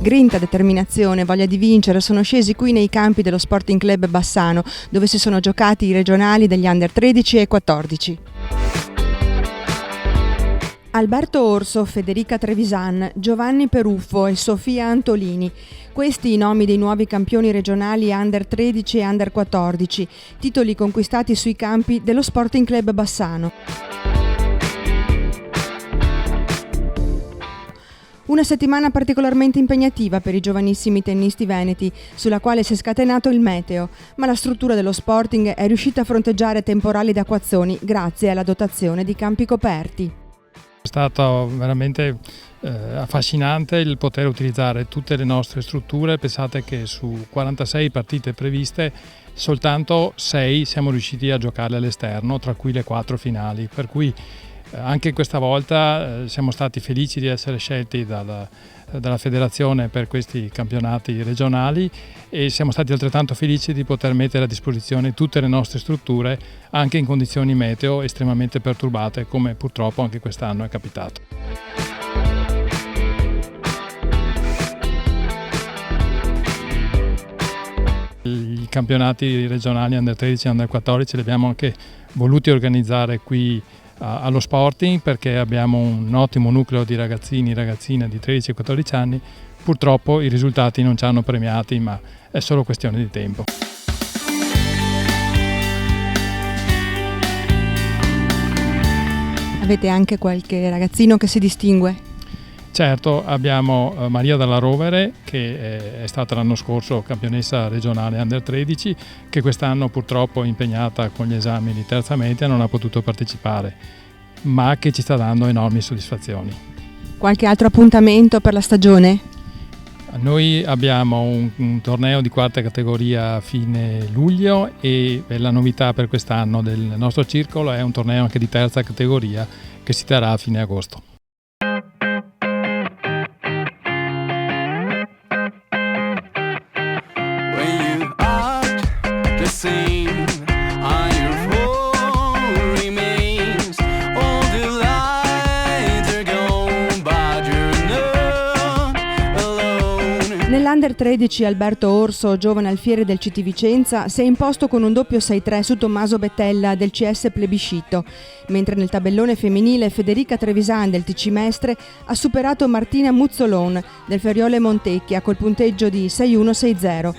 Grinta, determinazione, voglia di vincere sono scesi qui nei campi dello Sporting Club Bassano, dove si sono giocati i regionali degli Under 13 e 14. Alberto Orso, Federica Trevisan, Giovanni Peruffo e Sofia Antolini. Questi i nomi dei nuovi campioni regionali Under 13 e Under 14, titoli conquistati sui campi dello Sporting Club Bassano. Una settimana particolarmente impegnativa per i giovanissimi tennisti veneti, sulla quale si è scatenato il meteo, ma la struttura dello Sporting è riuscita a fronteggiare temporali ed acquazzoni grazie alla dotazione di campi coperti. È stato veramente affascinante il poter utilizzare tutte le nostre strutture. Pensate che su 46 partite previste soltanto 6 siamo riusciti a giocarle all'esterno, tra cui le 4 finali, per cui anche questa volta siamo stati felici di essere scelti dalla federazione per questi campionati regionali e siamo stati altrettanto felici di poter mettere a disposizione tutte le nostre strutture anche in condizioni meteo estremamente perturbate, come purtroppo anche quest'anno è capitato. I campionati regionali Under 13 e Under 14 li abbiamo anche voluti organizzare qui allo Sporting perché abbiamo un ottimo nucleo di ragazzini e ragazzine di 13 e 14 anni. Purtroppo i risultati non ci hanno premiati, ma è solo questione di tempo. Avete anche qualche ragazzino che si distingue? Certo, abbiamo Maria Dalla Rovere, che è stata l'anno scorso campionessa regionale Under 13, che quest'anno purtroppo è impegnata con gli esami di terza media, non ha potuto partecipare, ma che ci sta dando enormi soddisfazioni. Qualche altro appuntamento per la stagione? Noi abbiamo un torneo di quarta categoria a fine luglio e la novità per quest'anno del nostro circolo è un torneo anche di terza categoria che si terrà a fine agosto. Nell'Under 13 Alberto Orso, giovane alfiere del CT Vicenza, si è imposto con un doppio 6-3 su Tommaso Bettella del CS Plebiscito, mentre nel tabellone femminile Federica Trevisan del TC Mestre ha superato Martina Muzzolon del Ferriole Montecchia col punteggio di 6-1-6-0.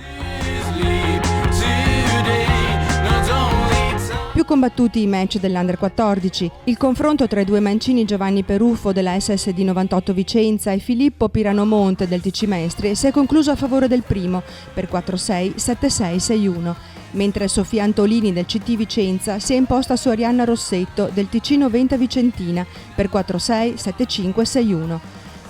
Più combattuti i match dell'Under 14, il confronto tra i due mancini Giovanni Peruffo della SSD 98 Vicenza e Filippo Piranomonte del TC Mestre si è concluso a favore del primo per 4-6, 7-6, 6-1, mentre Sofia Antolini del CT Vicenza si è imposta su Arianna Rossetto del TC 90 Vicentina per 4-6, 7-5, 6-1.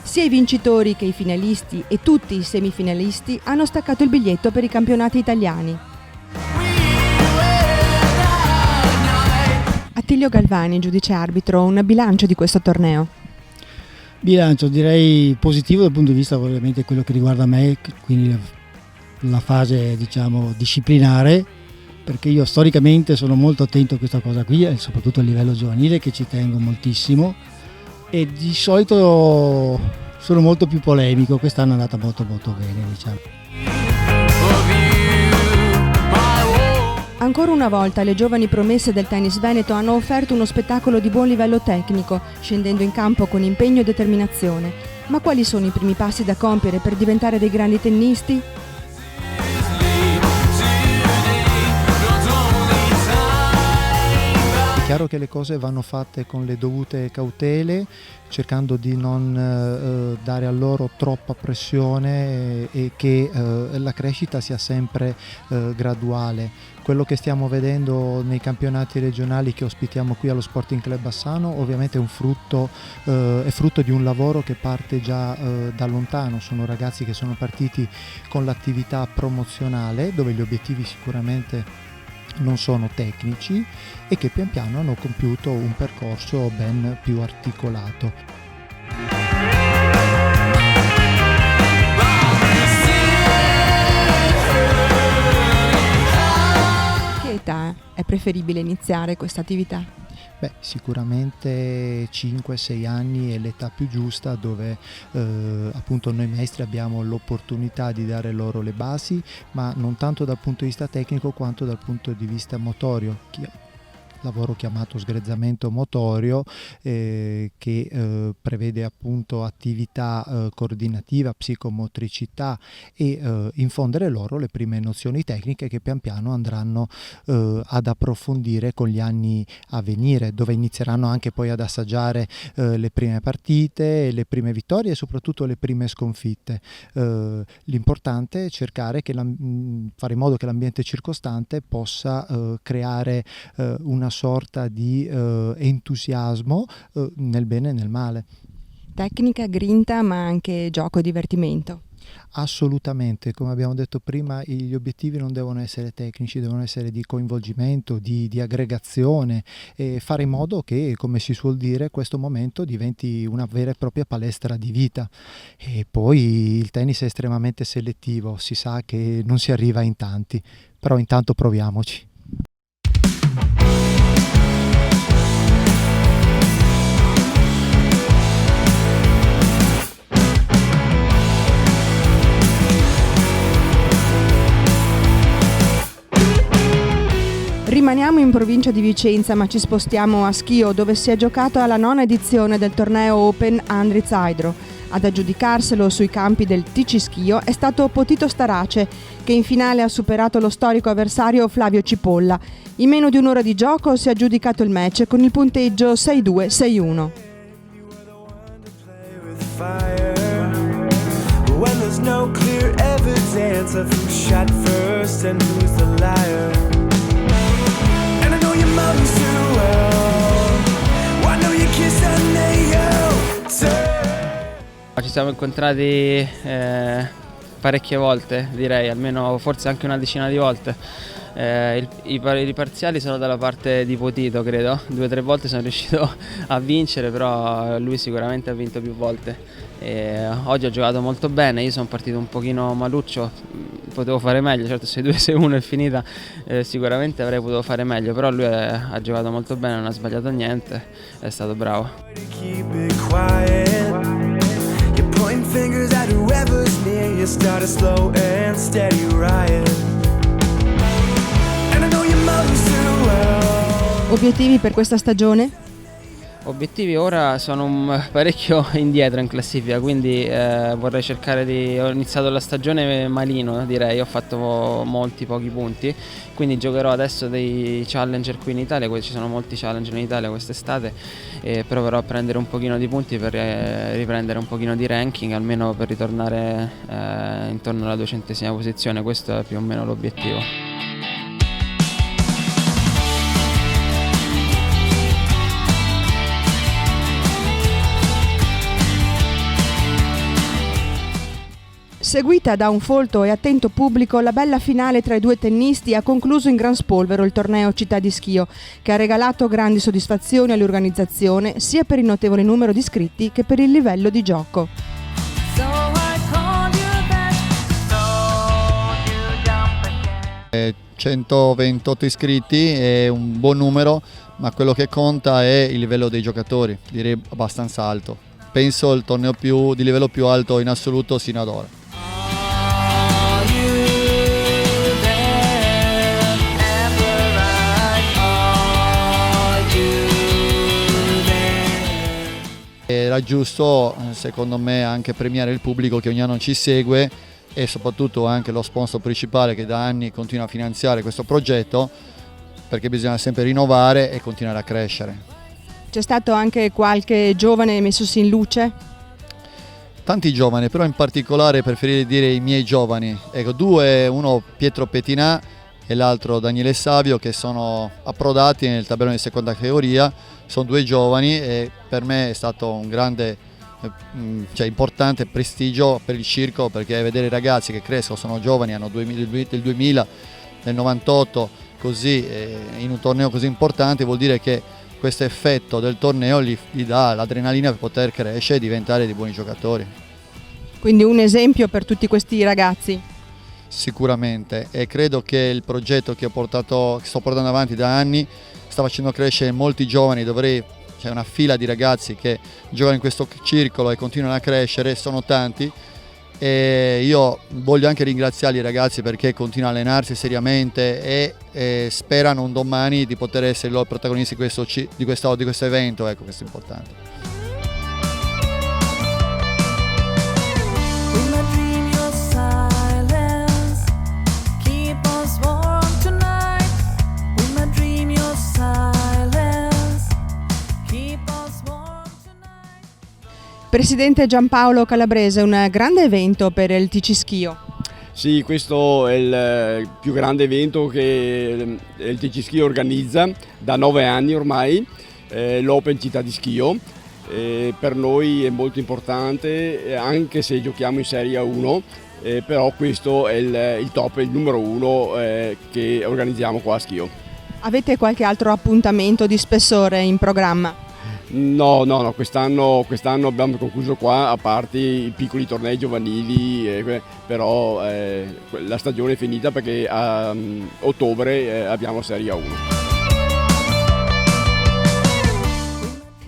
Sia i vincitori che i finalisti e tutti i semifinalisti hanno staccato il biglietto per i campionati italiani. Attilio Galvani, giudice arbitro, un bilancio di questo torneo? Bilancio direi positivo dal punto di vista ovviamente quello che riguarda me, quindi la fase diciamo disciplinare, perché io storicamente sono molto attento a questa cosa qui e soprattutto a livello giovanile che ci tengo moltissimo e di solito sono molto più polemico, quest'anno è andata molto bene diciamo. Ancora una volta le giovani promesse del tennis veneto hanno offerto uno spettacolo di buon livello tecnico, scendendo in campo con impegno e determinazione. Ma quali sono i primi passi da compiere per diventare dei grandi tennisti? È chiaro che le cose vanno fatte con le dovute cautele, cercando di non dare a loro troppa pressione e che la crescita sia sempre graduale. Quello che stiamo vedendo nei campionati regionali che ospitiamo qui allo Sporting Club Bassano ovviamente è frutto di un lavoro che parte già da lontano. Sono ragazzi che sono partiti con l'attività promozionale, dove gli obiettivi sicuramente non sono tecnici e che pian piano hanno compiuto un percorso ben più articolato. Che età è preferibile iniziare questa attività? Beh, sicuramente 5-6 anni è l'età più giusta dove appunto noi maestri abbiamo l'opportunità di dare loro le basi, ma non tanto dal punto di vista tecnico quanto dal punto di vista motorio. Lavoro chiamato sgrezzamento motorio che prevede appunto attività coordinativa, psicomotricità e infondere loro le prime nozioni tecniche che pian piano andranno ad approfondire con gli anni a venire, dove inizieranno anche poi ad assaggiare le prime partite, le prime vittorie e soprattutto le prime sconfitte. L'importante è cercare fare in modo che l'ambiente circostante possa creare una sorta di entusiasmo nel bene e nel male. Tecnica, grinta, ma anche gioco e divertimento. Assolutamente, come abbiamo detto prima, gli obiettivi non devono essere tecnici, devono essere di coinvolgimento, di aggregazione e fare in modo che, come si suol dire, questo momento diventi una vera e propria palestra di vita. E poi il tennis è estremamente selettivo, si sa che non si arriva in tanti, però intanto proviamoci. Rimaniamo in provincia di Vicenza, ma ci spostiamo a Schio, dove si è giocato alla 9ª edizione del torneo Open Andritz-Hydro. Ad aggiudicarselo sui campi del TC Schio è stato Potito Starace, che in finale ha superato lo storico avversario Flavio Cipolla. In meno di un'ora di gioco si è aggiudicato il match con il punteggio 6-2-6-1. Ci siamo incontrati parecchie volte, direi, almeno forse anche una decina di volte. I parziali sono dalla parte di Potito, credo. 2 o 3 volte sono riuscito a vincere, però lui sicuramente ha vinto più volte. Oggi ha giocato molto bene, io sono partito un pochino maluccio, potevo fare meglio, certo 6-2-6-1 è finita, sicuramente avrei potuto fare meglio, però lui ha giocato molto bene, non ha sbagliato niente, è stato bravo. Obiettivi per questa stagione? Obiettivi ora sono parecchio indietro in classifica, quindi vorrei cercare ho iniziato la stagione malino, direi, ho fatto pochi punti, quindi giocherò adesso dei challenger qui in Italia, ci sono molti challenger in Italia quest'estate, e proverò a prendere un pochino di punti per riprendere un pochino di ranking, almeno per ritornare intorno alla 200esima posizione, questo è più o meno l'obiettivo. Seguita da un folto e attento pubblico, la bella finale tra i due tennisti ha concluso in gran spolvero il torneo Città di Schio, che ha regalato grandi soddisfazioni all'organizzazione sia per il notevole numero di iscritti che per il livello di gioco. 128 iscritti è un buon numero, ma quello che conta è il livello dei giocatori, direi abbastanza alto. Penso il torneo di livello più alto in assoluto sino ad ora. Era giusto, secondo me, anche premiare il pubblico che ogni anno ci segue e soprattutto anche lo sponsor principale che da anni continua a finanziare questo progetto, perché bisogna sempre rinnovare e continuare a crescere. C'è stato anche qualche giovane messosi in luce? Tanti giovani, però in particolare preferirei dire i miei giovani. Ecco, 2, uno Pietro Pettinà e l'altro Daniele Savio, che sono approdati nel tabellone di seconda categoria. Sono 2 giovani e per me è stato un grande, importante prestigio per il circo, perché vedere i ragazzi che crescono, sono giovani, hanno del 2000, del 98, così in un torneo così importante, vuol dire che questo effetto del torneo gli dà l'adrenalina per poter crescere e diventare dei buoni giocatori. Quindi un esempio per tutti questi ragazzi? sicuramente, e credo che il progetto che sto portando avanti da anni sta facendo crescere molti giovani. C'è una fila di ragazzi che giocano in questo circolo e continuano a crescere, sono tanti, e io voglio anche ringraziare i ragazzi perché continuano a allenarsi seriamente e sperano un domani di poter essere loro protagonisti di questo evento. Ecco, questo è importante. Presidente Giampaolo Calabrese, un grande evento per il TC Schio. Sì, questo è il più grande evento che il TC Schio organizza da 9 anni ormai, l'Open Città di Schio. Per noi è molto importante, anche se giochiamo in Serie A1, però questo è il top, il numero 1 che organizziamo qua a Schio. Avete qualche altro appuntamento di spessore in programma? No, quest'anno abbiamo concluso qua, a parte i piccoli tornei giovanili, però la stagione è finita perché a ottobre abbiamo Serie A1.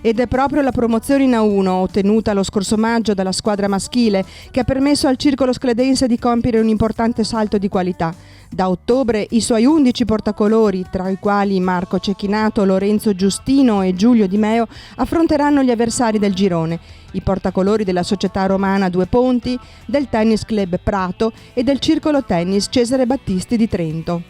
Ed è proprio la promozione in A1 ottenuta lo scorso maggio dalla squadra maschile che ha permesso al Circolo Scledense di compiere un importante salto di qualità. Da ottobre i suoi 11 portacolori, tra i quali Marco Cecchinato, Lorenzo Giustino e Giulio Di Meo, affronteranno gli avversari del girone, i portacolori della società romana Due Ponti, del Tennis Club Prato e del Circolo Tennis Cesare Battisti di Trento.